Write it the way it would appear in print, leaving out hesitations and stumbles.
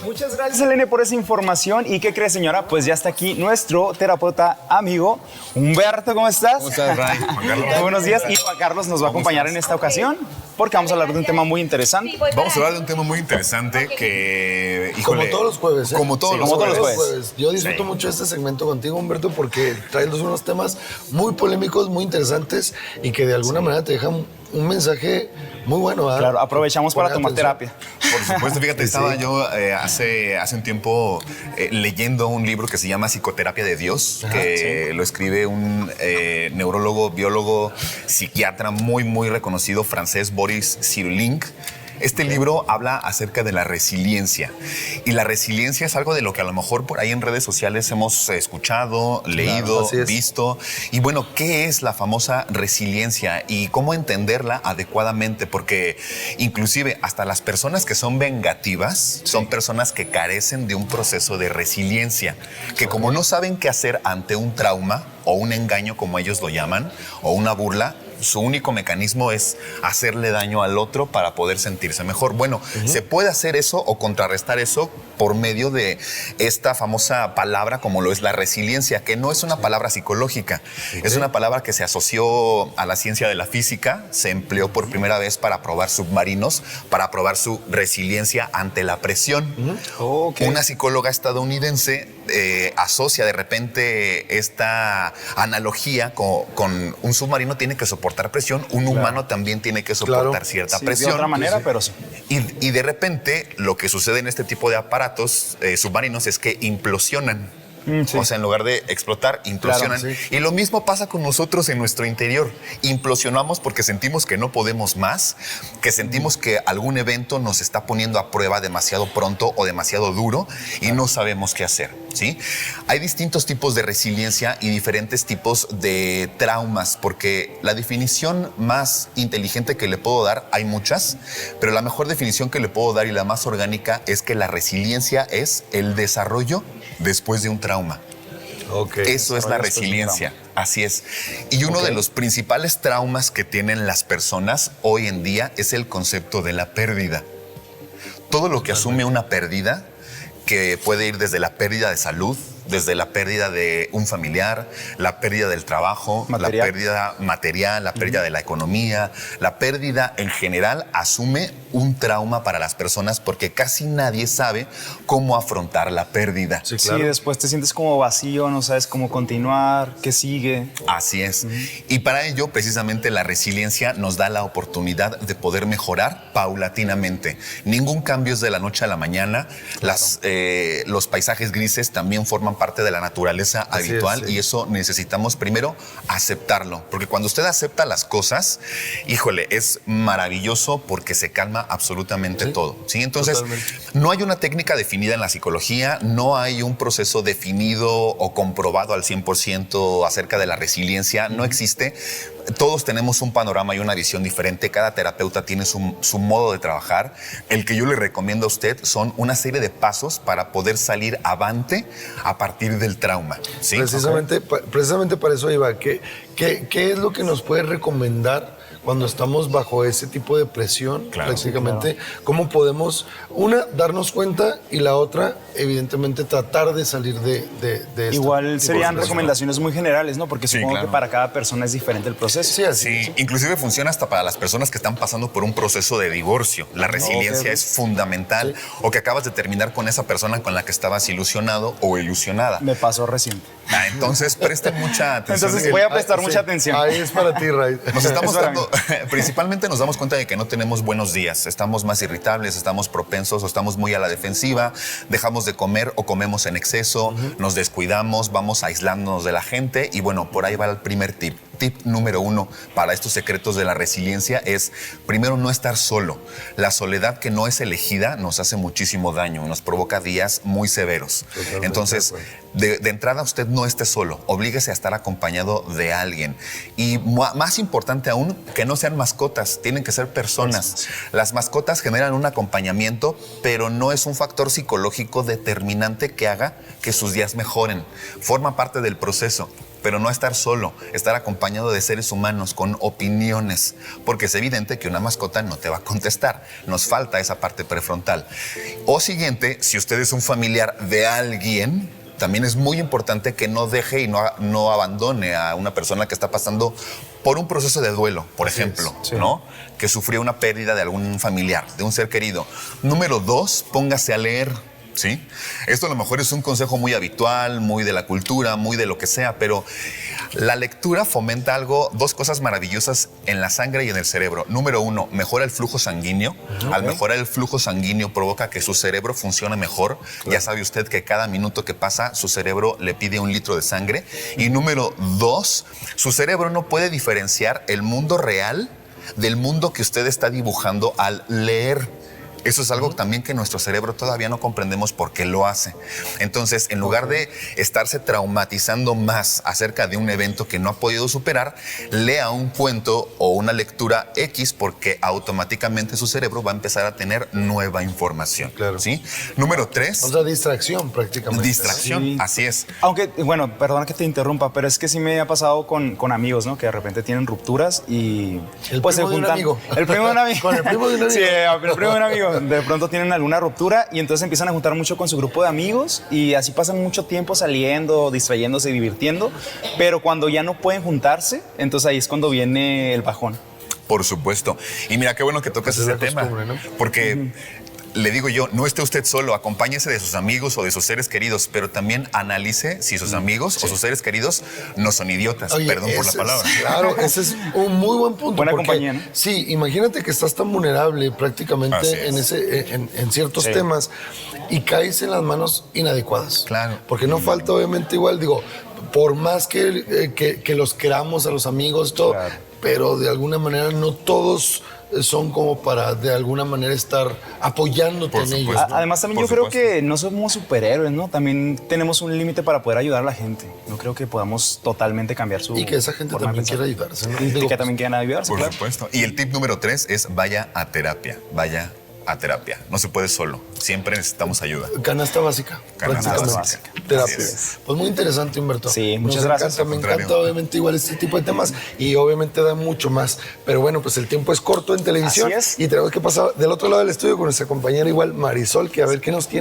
Muchas gracias, Selene, por esa información. ¿Y qué cree, señora? Pues ya está aquí nuestro terapeuta amigo, Humberto. ¿Cómo estás? ¿Cómo estás, Ray? Juan Carlos. Muy buenos días. Y Juan Carlos nos va a acompañar en esta ocasión porque vamos a hablar de un tema muy interesante. Vamos a hablar de un tema muy interesante que, híjole, Como todos los jueves, ¿eh? Como todos Sí, los como todos los jueves. jueves. Yo disfruto mucho este segmento contigo, Humberto, porque traes unos temas muy polémicos, muy interesantes y que de alguna manera te dejan un mensaje muy bueno. ¿Verdad? Claro, aprovechamos para tomar Poner terapia. Por supuesto, fíjate, estaba yo hace un tiempo leyendo un libro que se llama Psicoterapia de Dios, que lo escribe un neurólogo, biólogo, psiquiatra muy, muy reconocido francés, Boris Cyrulnik. Este libro habla acerca de la resiliencia. Y la resiliencia es algo de lo que a lo mejor por ahí en redes sociales hemos escuchado, leído, así es. visto. Y bueno, ¿qué es la famosa resiliencia y cómo entenderla adecuadamente? Porque inclusive hasta las personas que son vengativas son personas que carecen de un proceso de resiliencia, que como no saben qué hacer ante un trauma o un engaño, como ellos lo llaman, o una burla, su único mecanismo es hacerle daño al otro para poder sentirse mejor. Bueno, se puede hacer eso o contrarrestar eso por medio de esta famosa palabra como lo es la resiliencia, que no es una palabra psicológica, es una palabra que se asoció a la ciencia de la física, se empleó por primera vez para probar submarinos, para probar su resiliencia ante la presión. Una psicóloga estadounidense asocia de repente esta analogía con un submarino tiene que soportar presión, un humano también tiene que soportar cierta presión. De otra manera, pero sí. Y de repente lo que sucede en este tipo de aparatos submarinos es que implosionan. Sí. O sea, en lugar de explotar, implosionan. Claro, sí. Y lo mismo pasa con nosotros en nuestro interior. Implosionamos porque sentimos que no podemos más, que sentimos que algún evento nos está poniendo a prueba demasiado pronto o demasiado duro y no sabemos qué hacer, ¿sí? Hay distintos tipos de resiliencia y diferentes tipos de traumas, porque la definición más inteligente que le puedo dar, hay muchas, pero la mejor definición que le puedo dar y la más orgánica es que la resiliencia es el desarrollo después de un trauma. Eso es la resiliencia, así es. Y uno de los principales traumas que tienen las personas hoy en día es el concepto de la pérdida. Todo lo que asume una pérdida, que puede ir desde la pérdida de salud, desde la pérdida de un familiar, la pérdida del trabajo, la pérdida material, la pérdida de la economía, la pérdida en general asume un trauma para las personas porque casi nadie sabe cómo afrontar la pérdida. Sí, claro. Sí, después te sientes como vacío, no sabes cómo continuar, qué sigue. Así es. Y para ello, precisamente, la resiliencia nos da la oportunidad de poder mejorar paulatinamente. Ningún cambio es de la noche a la mañana. Los paisajes grises también forman parte de la naturaleza habitual y eso necesitamos primero aceptarlo. Porque cuando usted acepta las cosas, híjole, es maravilloso porque se calma absolutamente todo. ¿Sí? Entonces, no hay una técnica definida en la psicología, no hay un proceso definido o comprobado al 100% acerca de la resiliencia, no existe. Todos tenemos un panorama y una visión diferente, cada terapeuta tiene su modo de trabajar. El que yo le recomiendo a usted son una serie de pasos para poder salir avante a partir del trauma. ¿Sí? Precisamente para eso iba. ¿Qué es lo que nos puede recomendar cuando estamos bajo ese tipo de presión, prácticamente? ¿Cómo podemos, una, darnos cuenta y la otra, evidentemente, tratar de salir de esto? Igual serían recomendaciones muy generales, ¿no? Porque supongo que para cada persona es diferente el proceso. Sí, así. Sí, inclusive funciona hasta para las personas que están pasando por un proceso de divorcio. La resiliencia es fundamental. O que acabas de terminar con esa persona con la que estabas ilusionado o ilusionada. Me pasó reciente. Entonces, presten mucha atención. Entonces voy a prestar mucha atención. Ahí es para ti, Ray. Nos estamos dando, principalmente nos damos cuenta de que no tenemos buenos días. Estamos más irritables, estamos propensos o estamos muy a la defensiva, dejamos de comer o comemos en exceso, nos descuidamos, vamos aislándonos de la gente y bueno, por ahí va el primer tip. Tip número 1 para estos secretos de la resiliencia es, primero, no estar solo. La soledad que no es elegida nos hace muchísimo daño, nos provoca días muy severos. Entonces, de entrada, usted no esté solo, oblíguese a estar acompañado de alguien. Y más importante aún, que no sean mascotas, tienen que ser personas. Las mascotas generan un acompañamiento, pero no es un factor psicológico determinante que haga que sus días mejoren. Forma parte del proceso. pero no a estar solo, estar acompañado de seres humanos con opiniones, porque es evidente que una mascota no te va a contestar. Nos falta esa parte prefrontal. O siguiente, si usted es un familiar de alguien, también es muy importante que no deje y no abandone a una persona que está pasando por un proceso de duelo, por ejemplo, ¿no? Que sufrió una pérdida de algún familiar, de un ser querido. Número 2, póngase a leer. ¿Sí? Esto a lo mejor es un consejo muy habitual, muy de la cultura, muy de lo que sea, pero la lectura fomenta dos cosas maravillosas en la sangre y en el cerebro. Número 1, mejora el flujo sanguíneo. Al mejorar el flujo sanguíneo provoca que su cerebro funcione mejor. Ya sabe usted que cada minuto que pasa, su cerebro le pide 1 litro de sangre. Y número 2, su cerebro no puede diferenciar el mundo real del mundo que usted está dibujando al leer. Eso es algo también que nuestro cerebro todavía no comprendemos por qué lo hace. Entonces, en lugar de estarse traumatizando más acerca de un evento que no ha podido superar, lea un cuento o una lectura X, porque automáticamente su cerebro va a empezar a tener nueva información. Claro. ¿Sí? Número 3. O sea, distracción prácticamente. Distracción, Sí. así es. Aunque, bueno, perdona que te interrumpa, pero es que sí me ha pasado con amigos, ¿no? Que de repente tienen rupturas y El pues primo se de un juntan. amigo. El primo de un amigo. Con el primo de un amigo. Sí, el primo de un amigo. De pronto tienen alguna ruptura y entonces empiezan a juntar mucho con su grupo de amigos y así pasan mucho tiempo saliendo, distrayéndose, divirtiendo, pero cuando ya no pueden juntarse, entonces ahí es cuando viene el bajón. Por supuesto. Y mira, qué bueno que tocas Pues es ese la tema, costumbre, ¿no? porque le digo yo, no esté usted solo, acompáñese de sus amigos o de sus seres queridos, pero también analice si sus amigos o sus seres queridos no son idiotas. Oye, Perdón por la ese palabra. Claro, ese es un muy buen punto. Buena porque, compañía, ¿no? Sí, imagínate que estás tan vulnerable Así prácticamente es. en ciertos Sí. temas y caes en las manos inadecuadas. Claro. Porque no falta, obviamente, igual, digo, por más que los queramos a los amigos, todo, Claro. pero de alguna manera no todos son como para de alguna manera estar apoyándote Por en ellos. supuesto. ¿no? Además también Por yo creo supuesto. que no somos superhéroes, ¿no? También tenemos un límite para poder ayudar a la gente. No creo que podamos totalmente cambiar su Y que esa gente forma de también pensar. quiera ayudarse. ¿no? Y Digo, que también quieran ayudarse, Por claro. supuesto. Y el tip número 3 es vaya a terapia. Vaya a terapia. No se puede solo. Siempre necesitamos ayuda. Canasta básica. Canasta prácticamente. básica. Terapia. Así es. Pues muy interesante, Humberto. Sí, muchas Nos gracias. encanta, me Al contrario. encanta obviamente igual este tipo de temas y obviamente da mucho más. Pero bueno, pues el tiempo es corto en televisión. Así es. Y tenemos que pasar del otro lado del estudio con nuestra compañera igual Marisol, que a ver qué nos tiene